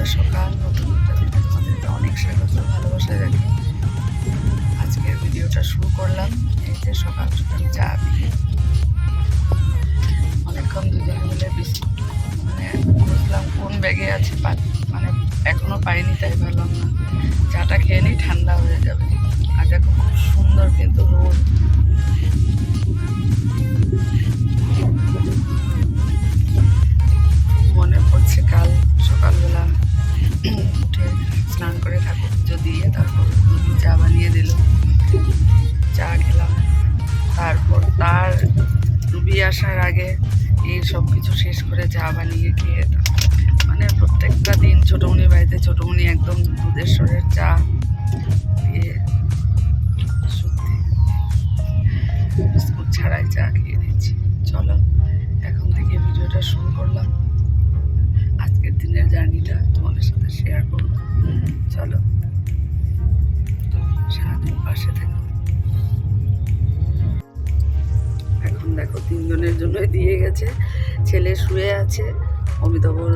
একটা সকাল, নতুন একটা দিনে তোমাদেরকে অনেক স্বাগত, ভালোবাসা জানিয়ে আজকের ভিডিওটা শুরু করলাম। এই যে সকাল সকাল চা দিয়ে অনেকক্ষণ দুজনে মিলে মানে বুঝলাম কোন ব্যাগে আছে, মানে এখনো পাইনি, তাই ভাবলাম না চাটা খেয়ে নিই, ঠান্ডা হয়ে যাবে। আর দেখো খুব সুন্দর কিন্তু রোদ, মনে পড়ছে কাল সকালবেলা উঠে স্নান করে ঠাকুর পুজো দিয়ে তারপর চা বানিয়ে দিল, চা খেলাম। তারপর তার রুবি আসার আগে এই সব কিছু শেষ করে চা বানিয়ে খেয়ে, মানে প্রত্যেকটা দিন ছোটোমণির বাড়িতে ছোটোমণি একদম দুধের স্বরের চা দিয়ে সত্যি বিস্কুট ছাড়াই চা খেয়ে নিচ্ছি। চলো এখন থেকে ভিডিওটা শুরু করলাম, আজকের দিনের জার্নিটা তোমাদের সাথে শেয়ার করব। চলো সারাদিন পাশে থেকো। এখন দেখো তিনজনের জন্যই দিয়ে গেছে, ছেলে শুয়ে আছে, অমিতাভর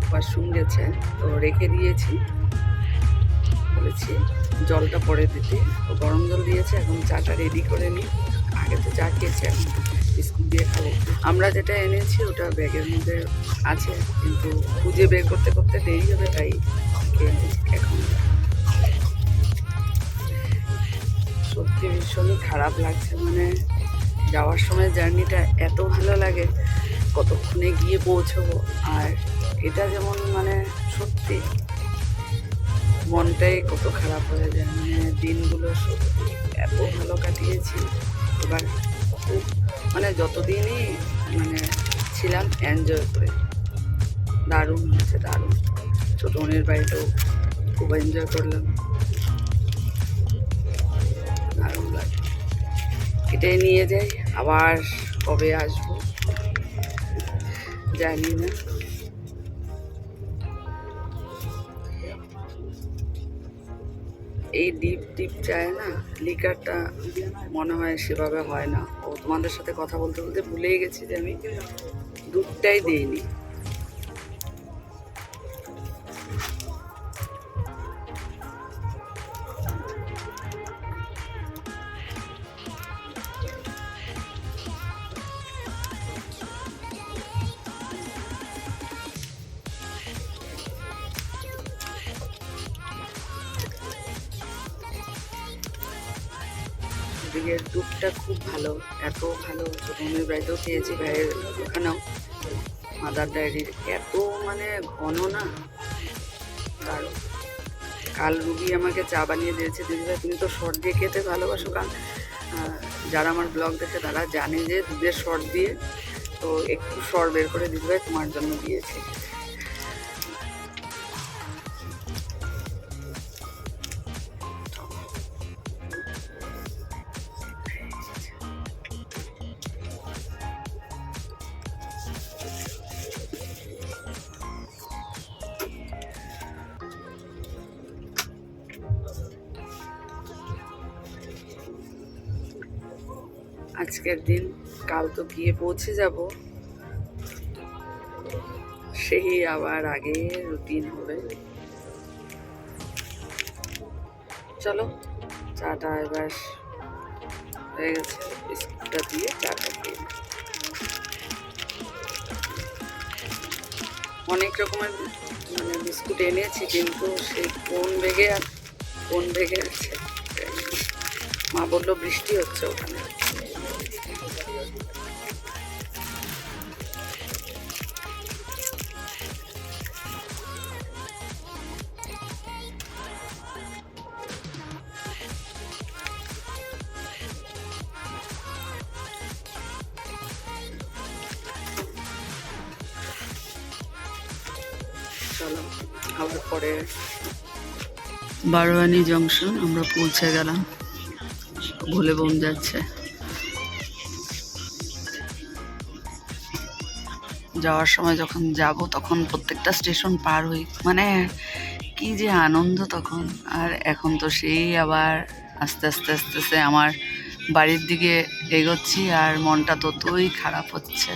ওয়াশরুম গেছে, তো রেখে দিয়েছি, বলেছি জলটা পরে দিতে, তো গরম জল দিয়েছে। এখন চাটা রেডি করে নিই, আগে তো চা খেয়েছি, এখন বিস্কুট দিয়ে খাবো। আমরা যেটা এনেছি ওটা ব্যাগের মধ্যে আছে, কিন্তু খুঁজে বের করতে করতে দেরি হবে, তাই খেয়ে নিয়েছি। এখন সত্যি ভীষণই খারাপ লাগছে, মানে যাওয়ার সময় জার্নিটা এত ভালো লাগে, কতক্ষণে গিয়ে পৌঁছবো, আর এটা যেমন মানে সত্যি মনটাই কত খারাপ হয়ে যায়। মানে দিনগুলো সত্যি এত ভালো কাটিয়েছি, এবার খুব মানে যতদিনই মানে ছিলাম এনজয় করে, দারুণ হয়েছে, দারুণ। ছোটো বোনের বাড়িতেও খুব এনজয় করলাম, দারুণ লাগে। এটাই নিয়ে যাই, আবার কবে আসবো জানি না। এই ডিপ ডিপ চায় না, লিকারটা মনে হয় সেভাবে হয় না। ও তোমাদের সাথে কথা বলতে বলতে ভুলেই গেছি যে আমি দুধটাই দিইনি। এদিকের দুধটা খুব ভালো, এত ভালো, ছোটোমের বাড়িতেও খেয়েছি, ভাইয়ের ওখানেও মাদার ডায়েরির, এত মানে ঘন না, দারুণ। কাল রুবি আমাকে চা বানিয়ে দিয়েছে, দিদিভাই তুমি তো শর্ট দিয়ে খেতে ভালোবাসো, কারণ যারা আমার ব্লগ দেখে তারা জানে যে দুধের শর্ট দিয়ে, তো একটু শর্ট বের করে দিদিভাই তোমার জন্য দিয়েছি। আজকের দিন, কাল তো গিয়ে পৌঁছে যাব, সেই আবার আগে রুটিন হবে। চলো চাটা এবার হয়ে গেছে, বিস্কুটটা দিয়ে চাটা খেয়ে। অনেক রকমের মানে বিস্কুট এনেছি, কিন্তু সেই কোন ব্যাগে আছে, মা বললো বৃষ্টি হচ্ছে ওখানে। চলো আবার পরে। বারোয়ানি জংশন আমরা পৌঁছে গেলাম, ভোলে বোন যাচ্ছে। যাওয়ার সময় যখন যাব তখন প্রত্যেকটা স্টেশন পার হই, মানে কি যে আনন্দ তখন। আর এখন তো সেই আবার আস্তে আস্তে আস্তে আস্তে আমার বাড়ির দিকে এগোচ্ছি, আর মনটা ততই খারাপ হচ্ছে।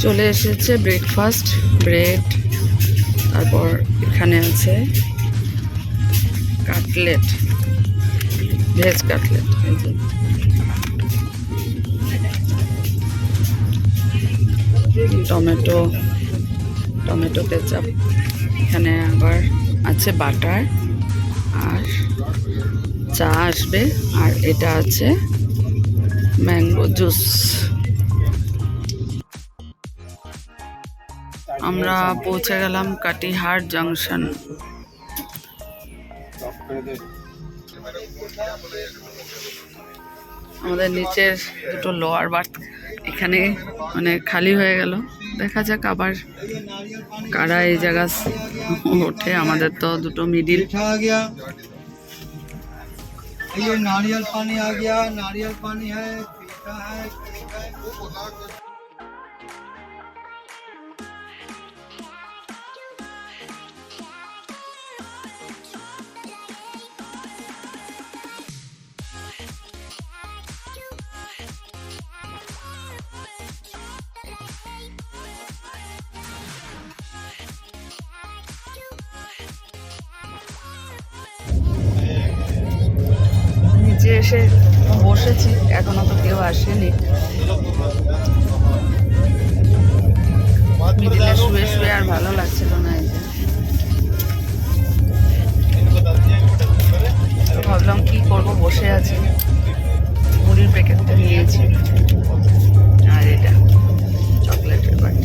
চলে এসেছে ব্রেকফাস্ট, ব্রেড, তারপর এখানে আছে কাটলেট, ভেজ কাটলেট, এই যে টমেটো কেচাপ, এখানে আবার আছে বাটার, আর চা আসবে, আর এটা আছে ম্যাঙ্গো জুস। আমরা পৌঁছে গেলাম কাটিহার জাংশন। আমাদের নিচের দুটো লোয়ার বার্থ এখানে মানে খালি হয়ে গেল, দেখা যাক আবার কারা এই জায়গা ওঠে। আমাদের তো দুটো মিডিল। ये नारियल पानी आ गया, नारियल पानी है, पीता है, केक है। নিচে এসে বসেছি, এখনো তো কেউ আসেনি। মিডিলে শুয়ে শুয়ে আর ভালো লাগছিল না, এই যে তো ভাবলাম কি করব, বসে আছি, মুড়ির প্যাকেটটা নিয়েছি, আর এটা চকলেটের বাটি।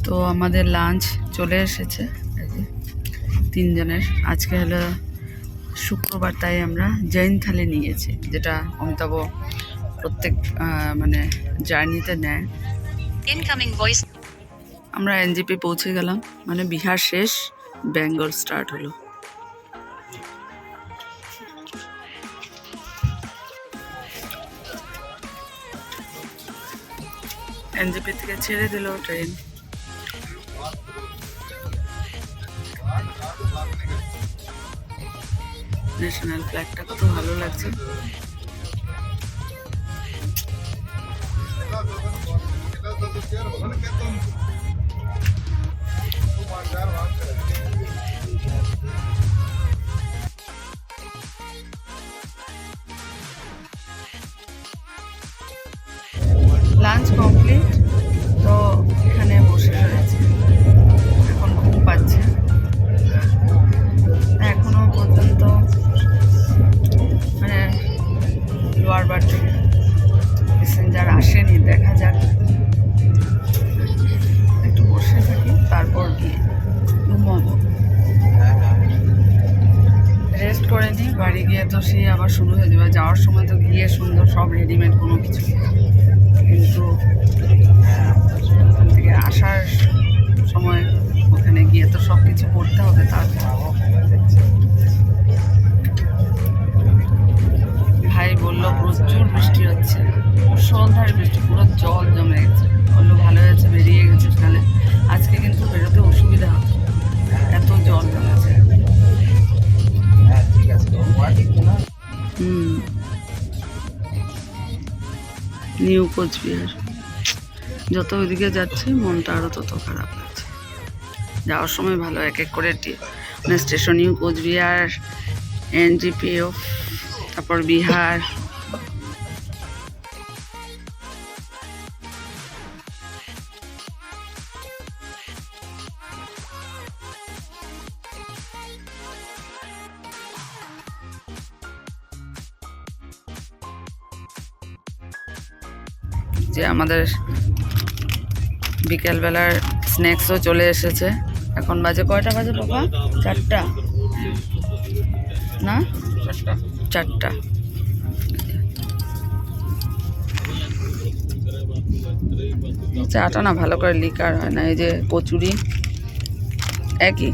তো আমাদের লাঞ্চ চলে এসেছে, তিনজনের। আজকে হলো শুক্রবার, তাই আমরা জৈন থালি নিয়েছি, যেটা অমিতাভ প্রত্যেক মানে জার্নিতে নেয়। আমরা এনজিপি পৌঁছে গেলাম, মানে বিহার শেষ, বেঙ্গল স্টার্ট হলো। এনজিপি থেকে ছেড়ে দিল ট্রেন। ন্যাশনাল ফ্ল্যাগটা কত ভালো লাগছে। লাঞ্চ কমপ্লিট, তো এখানে বসে রয়েছে, এখন ঘুম পাচ্ছে। এখনো পর্যন্ত মানে লোয়ার বার্থে প্যাসেঞ্জার আসেনি, দেখা যাক, একটু বসে থাকি, তারপর গিয়ে ঘুমাবো, রেস্ট করে নিই। বাড়ি গিয়ে তো সেই আবার শুরু হয়ে যাবে। যাওয়ার সময় তো গিয়ে সুন্দর সব রেডিমেড কোনো কিছু, কিন্তু ওখান থেকে আসার সময় ওখানে গিয়ে তো সব কিছু করতে হবে। তারপর ভাই বললো প্রচুর বৃষ্টি হচ্ছে, সন্ধ্যার বৃষ্টি, পুরো জল জমে গেছে। বললো ভালো হয়েছে বেরিয়ে গেছে, তাহলে আজকে কিন্তু বেরোতে অসুবিধা হতো, এত জল জমেছে। নিউ কোচবিহার, যত ওইদিকে যাচ্ছে মনটা আরও তত খারাপ লাগছে। যাওয়ার সময় ভালো, এক এক করে মানে স্টেশন, নিউ কোচবিহার, এনজিপিও, তারপর বিহার। যে আমাদের বিকেলবেলার স্ন্যাক্সও চলে এসেছে। এখন বাজে কয়টা বাজে বাবা? 4টা না, 4টা। চাটা না ভালো করে লিকার হয় না। এই যে কচুরি, একই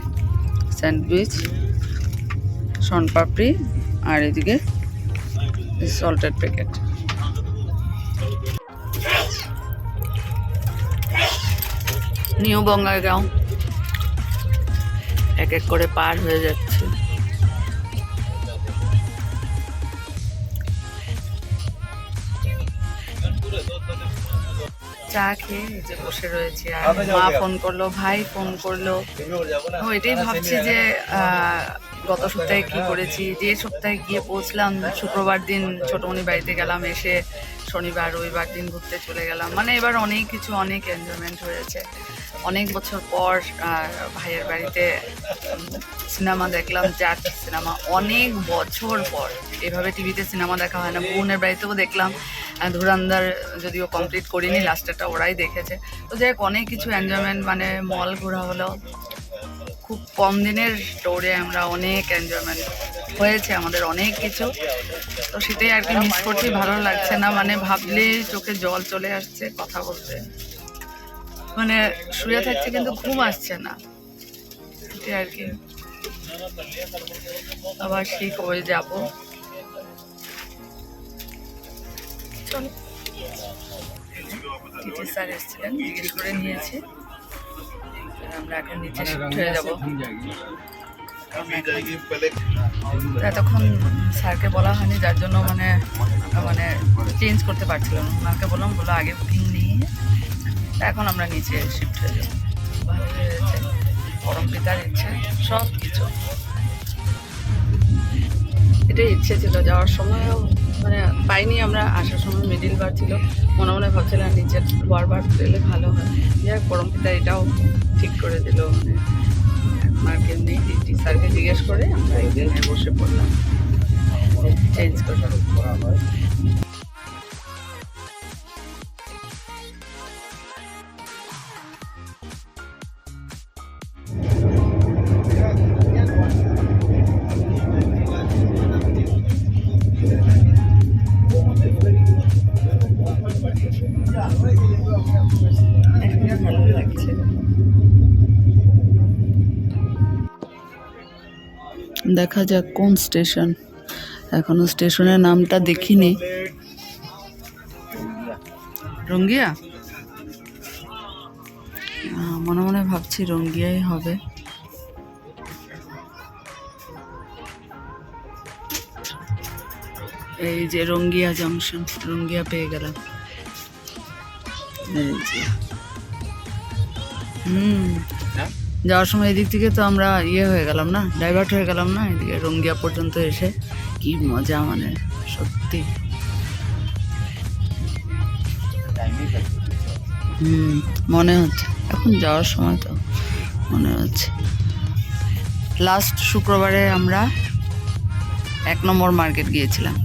স্যান্ডউইচ, শনপাপড়ি, আর এদিকে সল্টেড প্যাকেট। নিউ বঙ্গাইগাঁও এক এক করে পার হয়ে যাচ্ছে। চা খেয়ে এই যে বসে রয়েছে, আর মা ফোন করলো, ভাই ফোন করলো। ও এটাই ভাবছি যে গত সপ্তাহে কি করেছি। যে সপ্তাহে গিয়ে পৌঁছলাম শুক্রবার দিন ছোটমণি বাড়িতে গেলাম, এসে শনিবার রবিবার দিন ঘুরতে চলে গেলাম। মানে এবার অনেক কিছু, অনেক এনজয়মেন্ট হয়েছে। অনেক বছর পর ভাইয়ের বাড়িতে সিনেমা দেখলাম, জাট সিনেমা। অনেক বছর পর এভাবে টিভিতে সিনেমা দেখা হয় না। বোনের বাড়িতেও দেখলাম ধুরন্ধর, যদিও কমপ্লিট করিনি, লাস্টেরটা ওরাই দেখেছে। তো যাই হোক অনেক কিছু এনজয়মেন্ট, মানে মল ঘোরা হলো। খুব কম দিনের টোরে আমরা অনেক এনজয়মেন্ট হয়েছে আমাদের, অনেক কিছু। তো সেটাই আর কি মিস করছি, ভালো লাগছে না। মানে ভাবলে চোখে জল চলে আসছে কথা বলতে। মানে শুয়ে থাকছে কিন্তু ঘুম আসছে না, সেটাই আর কি। আবার সেই কবে যাবো। চলো, টিটি স্যার এসেছিলেন, জিজ্ঞেস করে নিয়েছি। আমরা এখন নিচে শিফট হয়ে যাবো। এতক্ষণ স্যারকে বলা হয়নি, যার জন্য মানে মানে চেঞ্জ করতে পারছিলাম না। ওনাকে বললাম, বলো আগে বুকিং নিয়ে এখন আমরা নিচে শিফট হয়ে যাবো। ভালো হয়েছে, পরম পিতার ইচ্ছে সব কিছু। এটাই ইচ্ছে ছিল, যাওয়ার সময়ও মানে পাইনি আমরা। আসার সময় মিডিল বার ছিল, মনে মনে ভাবছিলাম নিচের বারবার পেলে ভালো হয়। যাই হোক পরম পিতা এটাও ঠিক করে দিল। মানে এখন আর কেউ নেই, টিটি স্যারকে জিজ্ঞেস করে আমরা এখানে বসে পড়লাম, চেঞ্জ করে। ভালো লাগছে। দেখা যাক কোন স্টেশন, এখনো স্টেশনের নামটা দেখিনি। রঙ্গিয়া, মনে মনে ভাবছি রঙ্গিয়াই হবে। এই যে রঙ্গিয়া জংশন, রঙ্গিয়া পেয়ে গেলাম। এই যে যাওয়ার সময় এদিক থেকে তো আমরা হয়ে গেলাম না, ডাইভার্ট হয়ে গেলাম না, এদিকে রঙ্গিয়া পর্যন্ত এসে কি মজা, মানে সত্যি। মনে হচ্ছে এখন যাওয়ার সময় তো মনে হচ্ছে। লাস্ট শুক্রবারে আমরা 1 নম্বর মার্কেট গিয়েছিলাম।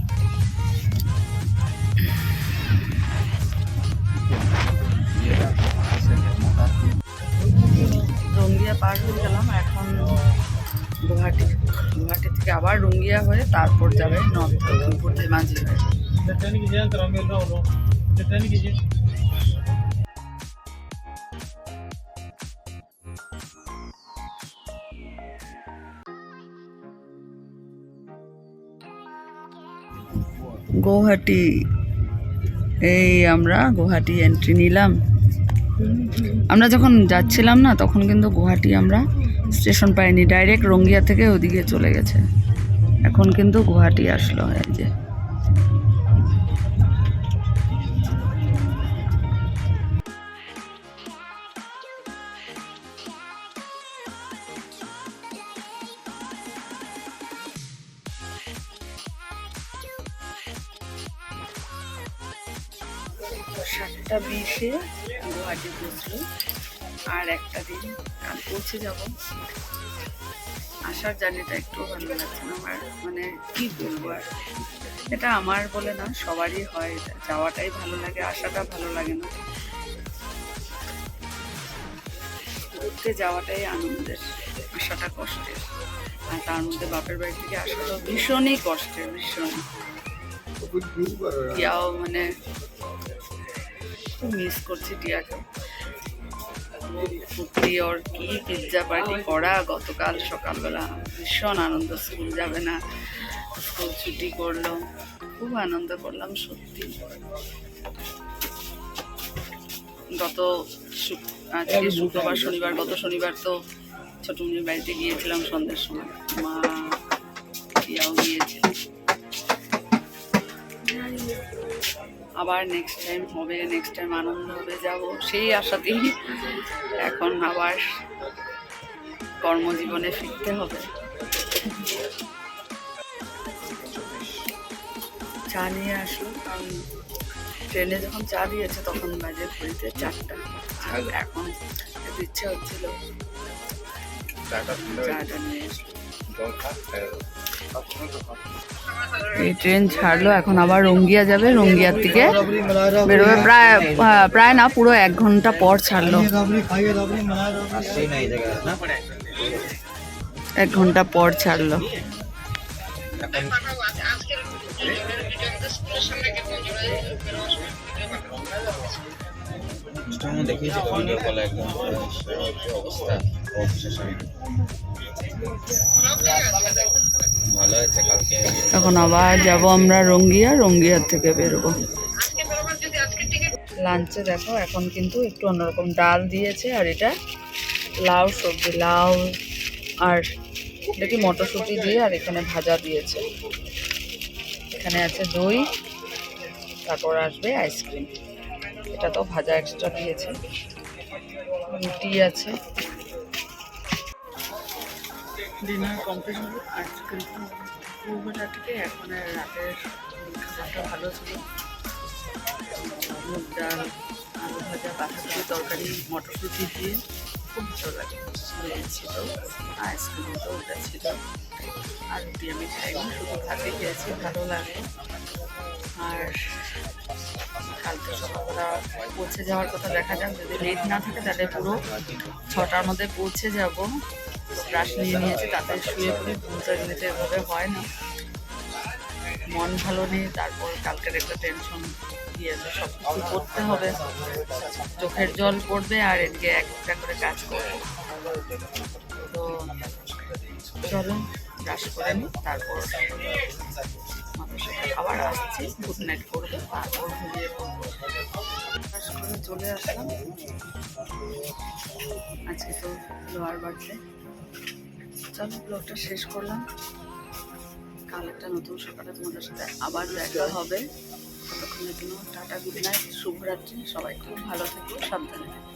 রঙ্গিয়া পার হয়ে গেলাম, এখন গুয়াহাটি। গুয়াহাটি থেকে আবার রঙ্গিয়া হয়ে তারপর যাবে নর্থ লখিমপুর ধেমাজি হয়ে। গুয়াহাটি, এই আমরা গুয়াহাটি এন্ট্রি নিলাম। আমরা যখন যাচ্ছিলাম না তখন কিন্তু গুয়াহাটি আমরা স্টেশন পাইনি, ডাইরেক্ট রঙ্গিয়া থেকে ওদিকে চলে গেছে। এখন কিন্তু গুয়াহাটি আসলো। এই যে সাতটা 20-এ গুয়াহাটি পৌঁছলো। আর একটা দিন কাল পৌঁছে যাব। আসার জার্নিটা একটু ভালো লাগছে না আমার, মানে কি বলবো আর। এটা আমার বলে না, সবারই হয়। যাওয়াটাই ভালো লাগে, আসাটা ভালো লাগে না। ঘুরতে যাওয়াটাই আনন্দের, আসাটা কষ্টের। আর তার মধ্যে বাপের বাড়ি থেকে আসাটা ভীষণই কষ্টের, ভীষণই। টিয়াও মানে খুব মিস করছি টিয়াকে। ফুর্তি ওর কি পিৎজা পার্টি করা গতকাল সকালবেলা, ভীষণ আনন্দ। স্কুল যাবে না, স্কুল ছুটি করলো, খুব আনন্দ করলাম সত্যি। গত আজকে শুক্রবার শনিবার, গত শনিবার তো ছোটমুনির বাড়িতে গিয়েছিলাম সন্ধ্যের সময়, মা ইয়াও গিয়েছিল। আবার নেক্সট টাইম হবে, নেক্সট টাইম আনন্দ হবে, যাব সেই আশাতেই এখন আবার কর্মজীবনে ফিরতে হবে। চা নিয়ে আসলো, কারণ ট্রেনে যখন চা দিয়েছে তখন বাজে ঘড়িতে 4টা। এখন একটু ইচ্ছা হচ্ছিল, চাটা নিয়ে আসলো। এই ট্রেন ছাড়লো, এখন আবার রঙ্গিয়া যাবে, রঙ্গিয়ার থেকে বেরোবে প্রায় না পুরো 1 ঘন্টা পর ছাড়লো, 1 ঘন্টা পর ছাড়লো। দেখিয়েছি ভিডিও কলে একদম অবস্থা অফিসের সামনে ভালো হয়েছে। কালকে এখন আবার যাব আমরা রঙ্গিয়া, রঙ্গিয়ার থেকে বেরোবো। লাঞ্চে দেখো এখন কিন্তু একটু অন্যরকম ডাল দিয়েছে, আর এটা লাউ সবজি, লাউ আর দেখি মটরশুঁটি দিয়ে, আর এখানে ভাজা দিয়েছে। এখানে আছে দই, তারপর আসবে আইসক্রিম, এটা তো ভাজা এক্সট্রা দিয়েছে, রুটি আছে। ডিনার কমপ্লিট হলো আজকে দুপুরবেলা থেকে। এখন রাতের খাবারটা ভালো ছিল, মুগ ডাল, আলু ভাজা, বাঁধাকপি তরকারি, মটরশুঁটি দিয়ে খুব ভালো লাগে। ছিল আইসক্রিম তো ওটা ছিল, আর রুটি আমি খাইনি, শুধু ভাতে খেয়েছি, ভালো লাগে। আর কালকে সকালবেলা পৌঁছে যাওয়ার কথা, দেখা যাক যদি লেট না থাকে তাহলে পুরো 6টার মধ্যে পৌঁছে যাব। ব্রাশ নিয়ে নিয়েছি, তাতে শুয়ে পড়ে, পৌঁছে নিতে এভাবে হয় না, মন ভালো নেই। তারপর কালকের একটা টেনশন দিয়ে সব কিছু করতে হবে, চোখের জল পড়বে, আর এদিকে একটা করে কাজ করবো। তো চলো ব্রাশ করে নিই, তারপর মাথার সাথে আবার আসছি, গুড নাইট করবো, তারপর ঘুমিয়ে পড়বো। ব্রাশ করে চলে আসলাম। আজকে তো লোয়ার বার্থডে। চলো ব্লগটা শেষ করলাম, কাল একটা নতুন সকালে তোমাদের সাথে আবার দেখা হবে। ততক্ষণের জন্য টাটা, গুড নাইট, শুভরাত্রি। সবাই খুব ভালো থেকো, সাবধানে থেকো।